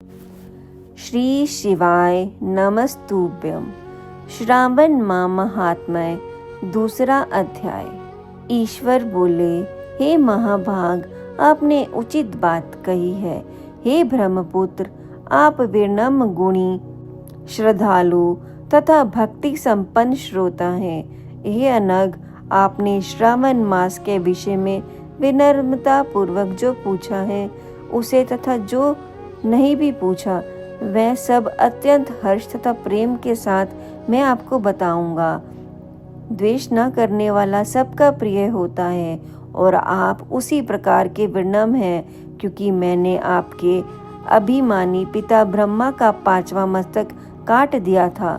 श्री शिवाय नमस्तुभ्यं। श्रावण माह महात्म्य, दूसरा अध्याय। ईश्वर बोले, हे महाभाग, आपने उचित बात कही है। हे ब्रह्मपुत्र, आप विनम्र, गुणी, श्रद्धालु तथा भक्ति संपन्न श्रोता हैं। हे अनग, आपने श्रावण मास के विषय में विनम्रता पूर्वक जो पूछा है उसे तथा जो नहीं भी पूछा वह सब अत्यंत हर्ष तथा प्रेम के साथ मैं आपको बताऊंगा। द्वेष न करने वाला सबका प्रिय होता है और आप उसी प्रकार के विनम्र हैं, क्योंकि मैंने आपके अभिमानी पिता ब्रह्मा का 5वां मस्तक काट दिया था,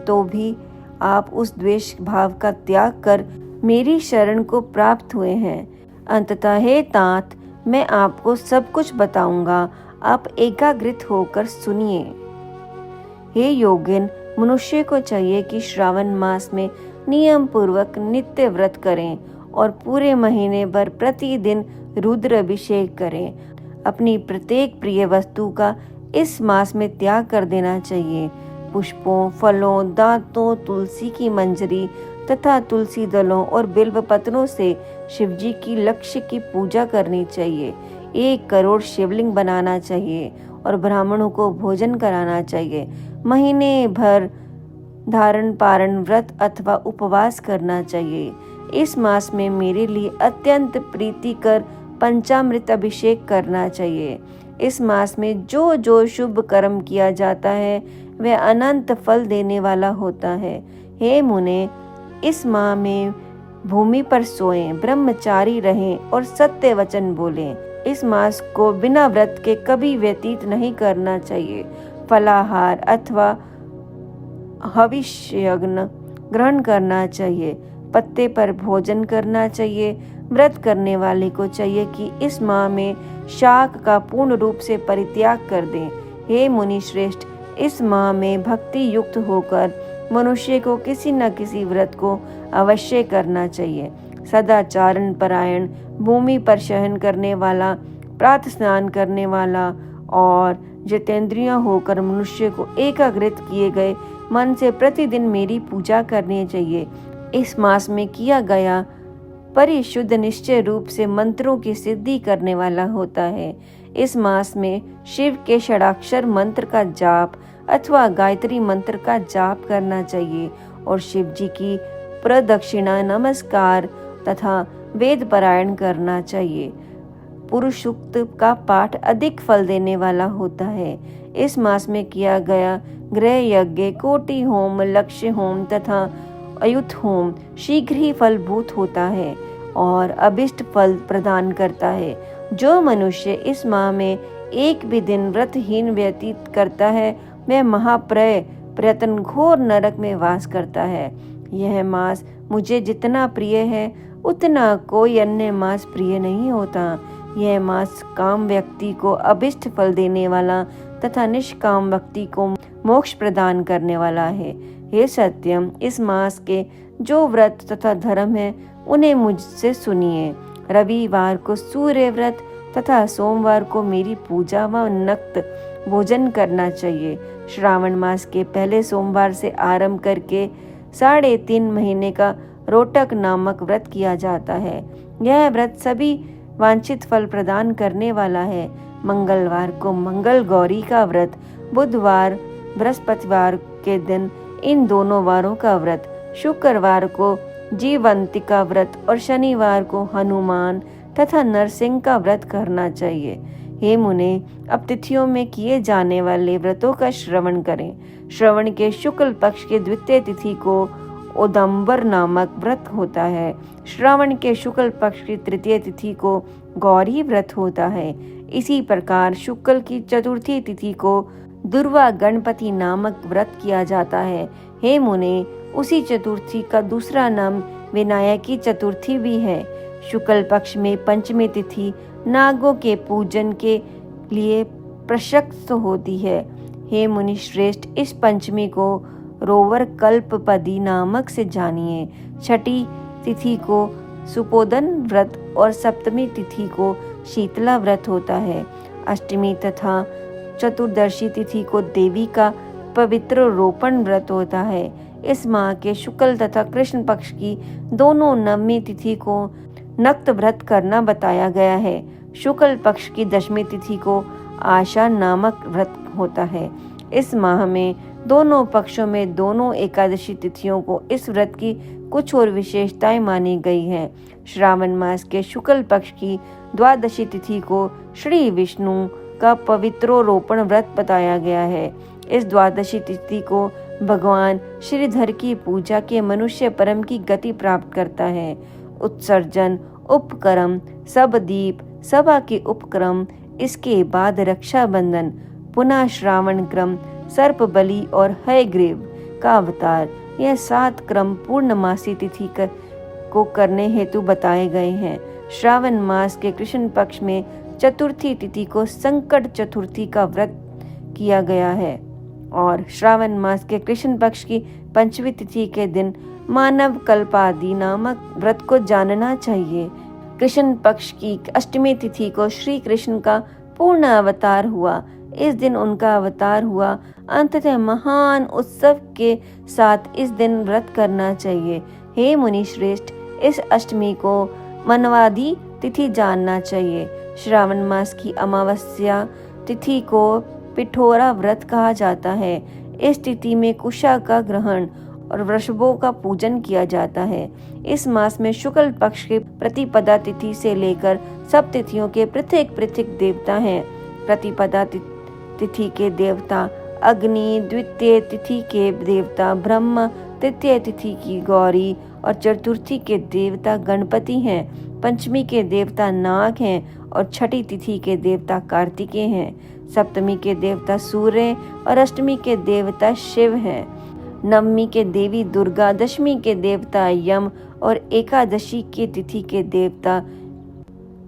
तो भी आप उस द्वेष भाव का त्याग कर मेरी शरण को प्राप्त हुए हैं। अंततः हे तात, मैं आपको सब कुछ बताऊंगा, आप एकाग्रित होकर सुनिए। हे योगिन, मनुष्य को चाहिए कि श्रावण मास में नियम पूर्वक नित्य व्रत करें और पूरे महीने भर प्रतिदिन रुद्र अभिषेक करें। अपनी प्रत्येक प्रिय वस्तु का इस मास में त्याग कर देना चाहिए। पुष्पों, फलों, दांतों, तुलसी की मंजरी तथा तुलसी दलों और बिल्व पत्रों से शिवजी की लक्ष्य की पूजा करनी चाहिए। 1 करोड़ शिवलिंग बनाना चाहिए और ब्राह्मणों को भोजन कराना चाहिए। महीने भर धारण पारण व्रत अथवा उपवास करना चाहिए। इस मास में मेरे लिए अत्यंत प्रीतिकर पंचामृत अभिषेक करना चाहिए। इस मास में जो जो शुभ कर्म किया जाता है वह अनंत फल देने वाला होता है। हे मुने, इस माह में भूमि पर सोएं, ब्रह्मचारी रहें और सत्य वचन बोलें। इस मास को बिना व्रत के कभी व्यतीत नहीं करना चाहिए। फलाहार अथवा हविष्य यज्ञ ग्रहण करना चाहिए। पत्ते पर भोजन करना चाहिए। व्रत करने वाले को चाहिए कि इस माह में शाक का पूर्ण रूप से परित्याग कर दें। हे मुनि श्रेष्ठ, इस माह में भक्ति युक्त होकर मनुष्य को किसी न किसी व्रत को अवश्य करना चाहिए। सदाचारण परायण, भूमि पर शयन करने वाला, प्रातः स्नान करने वाला और जितेंद्रिय होकर मनुष्य को एकाग्रित किए गए मन से प्रतिदिन मेरी पूजा करनी चाहिए। इस मास में किया गया परिशुद्ध निश्चय रूप से मंत्रों की सिद्धि करने वाला होता है। इस मास में शिव के षडाक्षर मंत्र का जाप अथवा गायत्री मंत्र का जाप करना चाहिए और शिव जी की प्रदक्षिणा, नमस्कार तथा वेद पारायण करना चाहिए। पुरुष सूक्त का पाठ अधिक फल देने वाला होता है। इस मास में किया गया गृह यज्ञ, कोटि होम, लक्ष्य होम तथा अयुत होम शीघ्र ही फलभूत होता है और अभिष्ट फल प्रदान करता है। जो मनुष्य इस माह में एक भी दिन व्रतहीन व्यतीत करता है वह महाप्रय प्रयत्न घोर नरक में वास करता है। यह मास मुझे जितना प्रिय है उतना कोई अन्य मास प्रिय नहीं होता। यह मास काम व्यक्ति को अभिष्ट फल देने वाला तथा निष्काम व्यक्ति को मोक्ष प्रदान करने वाला है। हे सत्यम, इस मास के जो व्रत तथा धर्म है उन्हें मुझसे सुनिए। रविवार को सूर्य व्रत तथा सोमवार को मेरी पूजा व नक्त भोजन करना चाहिए। श्रावण मास के पहले सोमवार से आरंभ करके 3.5 महीने का रोटक नामक व्रत किया जाता है। यह व्रत सभी वांछित फल प्रदान करने वाला है। मंगलवार को मंगल गौरी का व्रत, बुधवार बृहस्पतिवार के दिन इन दोनों वारों का व्रत, शुक्रवार को जीवंतिका व्रत और शनिवार को हनुमान तथा नरसिंह का व्रत करना चाहिए। हे मुने, अब तिथियों में किए जाने वाले व्रतों का श्रवण करें। श्रवण के शुक्ल पक्ष की द्वितीय तिथि को ओदंबर नामक व्रत होता है। श्रावण के शुक्ल पक्ष की तृतीय तिथि को गौरी व्रत होता है। इसी प्रकार शुक्ल की चतुर्थी तिथि को दुर्वा गणपति नामक व्रत किया जाता है। हे मुने, उसी चतुर्थी का दूसरा नाम विनायकी चतुर्थी भी है। शुक्ल पक्ष में पंचमी तिथि नागों के पूजन के लिए प्रशस्त होती है। हे मुनि श्रेष्ठ, इस पंचमी को रोवर कल्पपदी नामक से जानिए। छठी तिथि को सुपोदन व्रत और सप्तमी तिथि को शीतला व्रत होता है। अष्टमी तथा चतुर्दशी तिथि को देवी का पवित्र रोपण व्रत होता है। इस माह के शुक्ल तथा कृष्ण पक्ष की दोनों नवमी तिथि को नक्त व्रत करना बताया गया है। शुक्ल पक्ष की दशमी तिथि को आशा नामक व्रत होता है। इस माह में दोनों पक्षों में दोनों एकादशी तिथियों को इस व्रत की कुछ और विशेषताएं मानी गई हैं। श्रावण मास के शुक्ल पक्ष की द्वादशी तिथि को श्री विष्णु का पवित्रोरोपण व्रत बताया गया है। इस द्वादशी तिथि को भगवान श्रीधर की पूजा के मनुष्य परम की गति प्राप्त करता है। उत्सर्जन, उपक्रम, सब दीप, सभा के उपक्रम, इसके बाद रक्षाबंधन, पुनः श्रावण क्रम, सर्प बलि और हयग्रीव का अवतार, यह 7 क्रम पूर्णमासी तिथि को करने हेतु बताए गए हैं। श्रावण मास के कृष्ण पक्ष में चतुर्थी तिथि को संकट चतुर्थी का व्रत किया गया है और श्रावण मास के कृष्ण पक्ष की पंचमी तिथि के दिन मानव कल्पादि नामक व्रत को जानना चाहिए। कृष्ण पक्ष की अष्टमी तिथि को श्री कृष्ण का पूर्ण अवतार हुआ। इस दिन उनका अवतार हुआ। अंततः महान उत्सव के साथ इस दिन व्रत करना चाहिए। हे मुनि श्रेष्ठ, इस अष्टमी को मनवादी तिथि जानना चाहिए। श्रावण मास की अमावस्या तिथि को पिठोरा व्रत कहा जाता है। इस तिथि में कुशा का ग्रहण और वृषभों का पूजन किया जाता है। इस मास में शुक्ल पक्ष की प्रतिपदा तिथि से लेकर सब तिथियों के पृथक पृथक देवता हैं। प्रतिपदा तिथि के देवता अग्नि, द्वितीय तिथि के देवता ब्रह्म, तृतीय तिथि की गौरी और चतुर्थी के देवता गणपति हैं। पंचमी के देवता नाग हैं और छठी तिथि के देवता कार्तिकेय हैं। सप्तमी के देवता सूर्य और अष्टमी के देवता शिव हैं। नवमी के देवी दुर्गा, दशमी के देवता यम और एकादशी के तिथि के देवता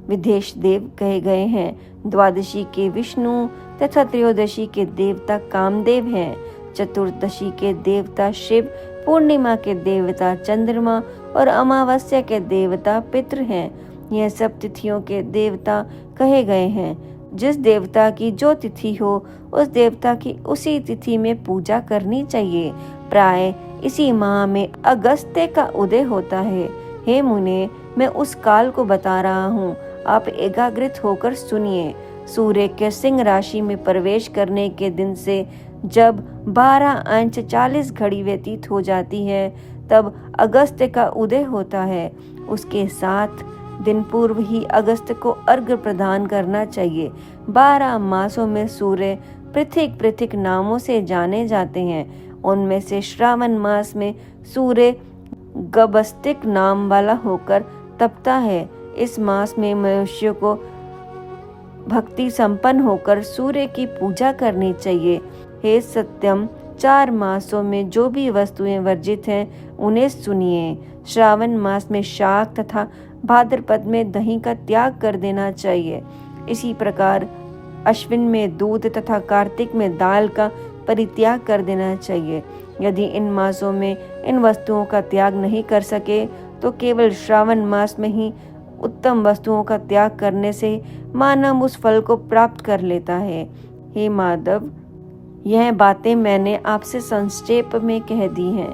विदेश देव कहे गए हैं। द्वादशी के विष्णु तथा त्रयोदशी के देवता कामदेव हैं। चतुर्दशी के देवता शिव, पूर्णिमा के देवता चंद्रमा और अमावस्या के देवता पितृ हैं। यह सब तिथियों के देवता कहे गए हैं। जिस देवता की जो तिथि हो उस देवता की उसी तिथि में पूजा करनी चाहिए। प्राय इसी माह में अगस्त्य का उदय होता है। हे मुने, मैं उस काल को बता रहा हूँ, आप एकाग्रित होकर सुनिए। सूर्य के सिंह राशि में प्रवेश करने के दिन से जब 12 अंश 40 घड़ी व्यतीत हो जाती है तब अगस्त्य का उदय होता है। उसके 7 दिन पूर्व ही अगस्त्य को अर्घ्य प्रदान करना चाहिए। 12 मासों में सूर्य पृथक पृथक नामों से जाने जाते हैं। उनमें से श्रावण मास में सूर्य गबस्तिक नाम वाला होकर तपता है। इस मास में मनुष्य को भक्ति संपन्न होकर सूर्य की पूजा करनी चाहिए। हे सत्यम, 4 मासों में जो भी वस्तुएं वर्जित हैं उन्हें सुनिए। श्रावण मास में शाक तथा भाद्रपद में दही का त्याग कर देना चाहिए। इसी प्रकार अश्विन में दूध तथा कार्तिक में दाल का परित्याग कर देना चाहिए। यदि इन मासों में इन वस्तुओं का त्याग नहीं कर सके तो केवल श्रावण मास में ही उत्तम वस्तुओं का त्याग करने से मानव उस फल को प्राप्त कर लेता है। हे माधव, यह बातें मैंने आपसे संक्षेप में कह दी हैं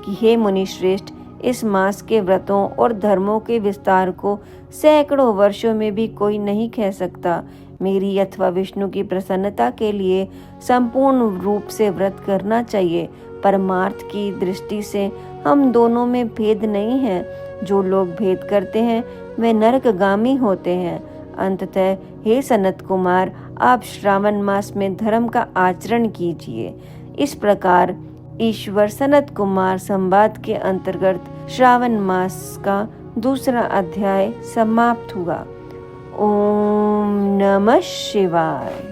कि हे मुनि श्रेष्ठ, इस मास के व्रतों और धर्मों के विस्तार को सैकड़ों वर्षों में भी कोई नहीं कह सकता। मेरी अथवा विष्णु की प्रसन्नता के लिए संपूर्ण रूप से व्रत करना चाहिए। परमार्थ की दृष्टि से हम दोनों में भेद नहीं है। जो लोग भेद करते हैं वे नरकगामी होते हैं। अंततः हे सनत कुमार, आप श्रावण मास में धर्म का आचरण कीजिए। इस प्रकार ईश्वर सनत कुमार संवाद के अंतर्गत श्रावण मास का दूसरा अध्याय समाप्त हुआ। ओम नमः शिवाय।